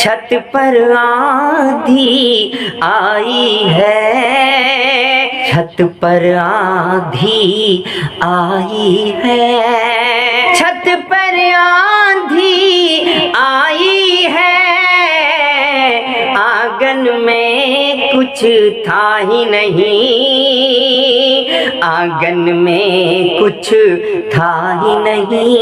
छत पर आंधी आई है, छत पर आंधी आई है, छत पर आंधी आई है। आंगन में कुछ था ही नहीं, आंगन में कुछ था ही नहीं।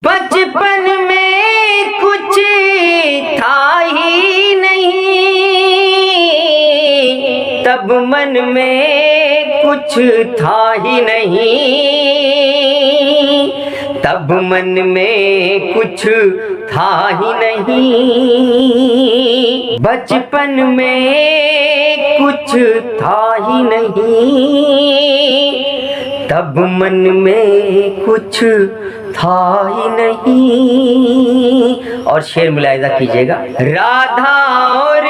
बचपन में कुछ था ही नहीं, तब मन में कुछ था ही नहीं, तब मन में कुछ था ही नहीं। बचपन में कुछ था ही नहीं, तब मन में कुछ था ही नहीं। और शेर मुलाहिजा कीजिएगा। राधा और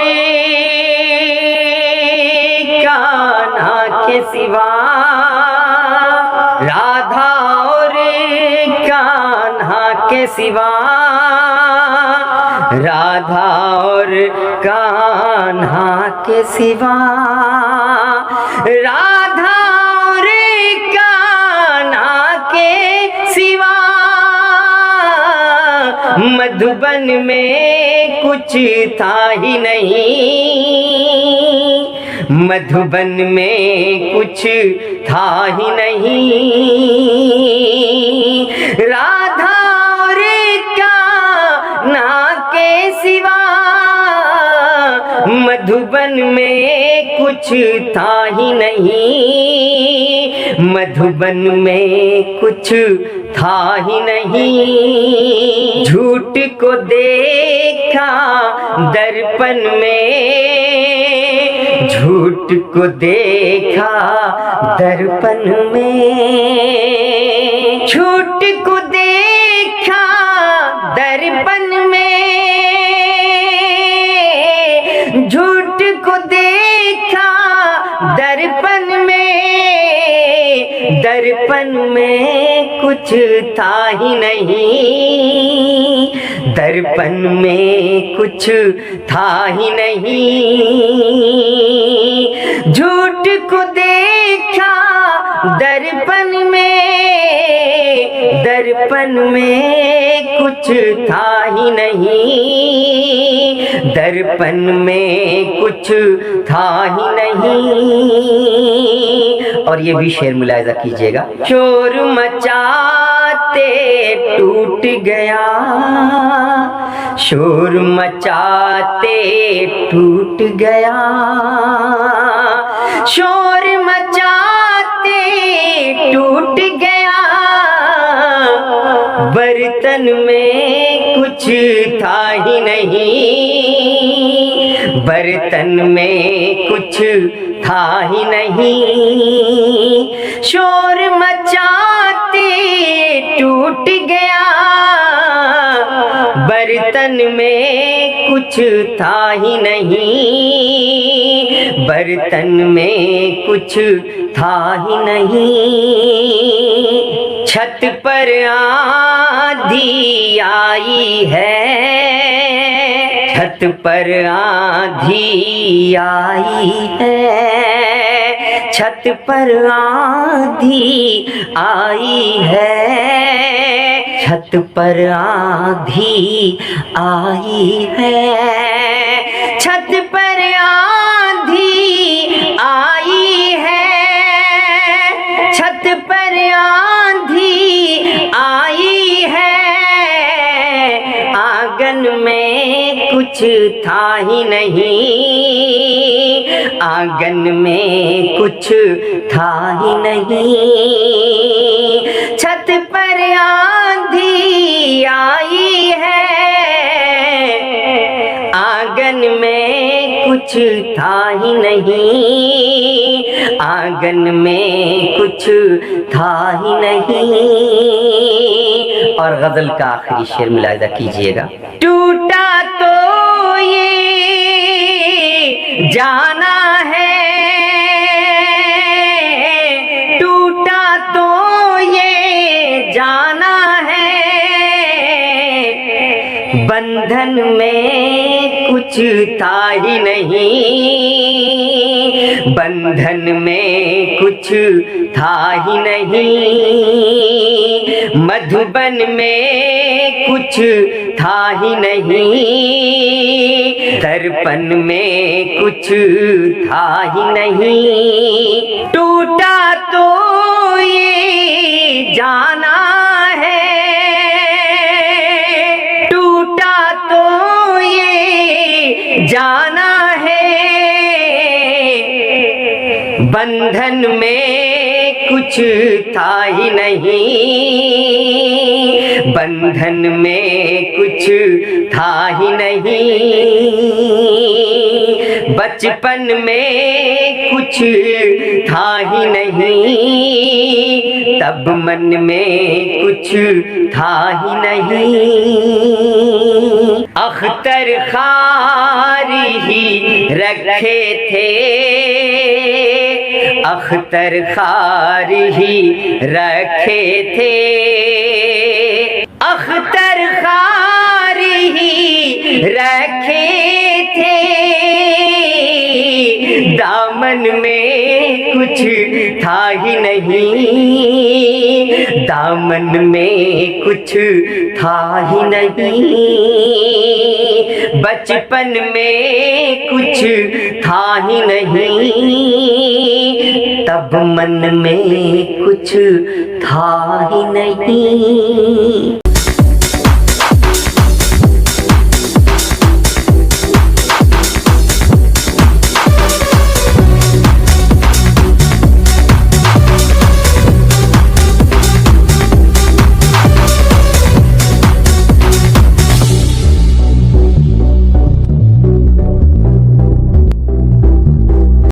कान्हा के सिवा, राधा और कान्हा के सिवा, राधा और कान्हा के सिवा, राधा और कान्हा के सिवा, मधुबन में कुछ था ही नहीं, मधुबन में कुछ था ही नहीं। राधा और कान्हा के सिवा, मधुबन में कुछ था ही नहीं, मधुबन में कुछ था ही नहीं। झूठ को देखा दर्पण में, झूठ को देखा दर्पण में, झूठ को देखा दर्पण में, झूठ को देखा दर्पण में, दर्पण में कुछ था ही नहीं, दर्पण में कुछ था ही नहीं। झूठ को देखा दर्पण में, दर्पण में कुछ था ही नहीं, दर्पण में कुछ था ही नहीं। और ये भी शेर मुलाहिजा कीजिएगा। शोर मचाते टूट गया, शोर मचाते टूट गया, शोर मचाते टूट गया, बर्तन में कुछ था ही नहीं, बर्तन में कुछ था ही नहीं। शोर मचाते टूट गया, बर्तन में कुछ था ही नहीं, बर्तन में कुछ था ही नहीं। छत पर आंधी आई है, छत पर आंधी आई है, छत पर आंधी आई है, छत पर आंधी आई है, छत पर आंधी आई है, छत पर आंधी आई है। आंगन में कुछ था ही नहीं, आंगन में कुछ था ही नहीं। छत पर आंधी आई है, आंगन में कुछ था ही नहीं, आंगन में कुछ था ही नहीं। और गजल का आखिरी शेर मुलाहिजा कीजिएगा। टूटा तो ये जाना है, टूटा तो ये जाना है, बंधन में कुछ था ही नहीं, बंधन में कुछ था ही नहीं, मधुबन में कुछ था ही नहीं, दर्पण में कुछ था ही नहीं। टूटा तो ये जाना है, टूटा तो ये जाना है, बंधन में कुछ था ही नहीं, बंधन में कुछ था ही नहीं, बचपन में कुछ था ही नहीं, तब मन में कुछ था ही नहीं। अख्तर खारी ही रखे थे, अख्तर खारी ही रखे थे, अख्तर खारी ही रखे थे, दामन में कुछ था ही नहीं, दामन में कुछ था ही नहीं, बचपन में कुछ था ही नहीं, तब मन में कुछ था ही नहीं।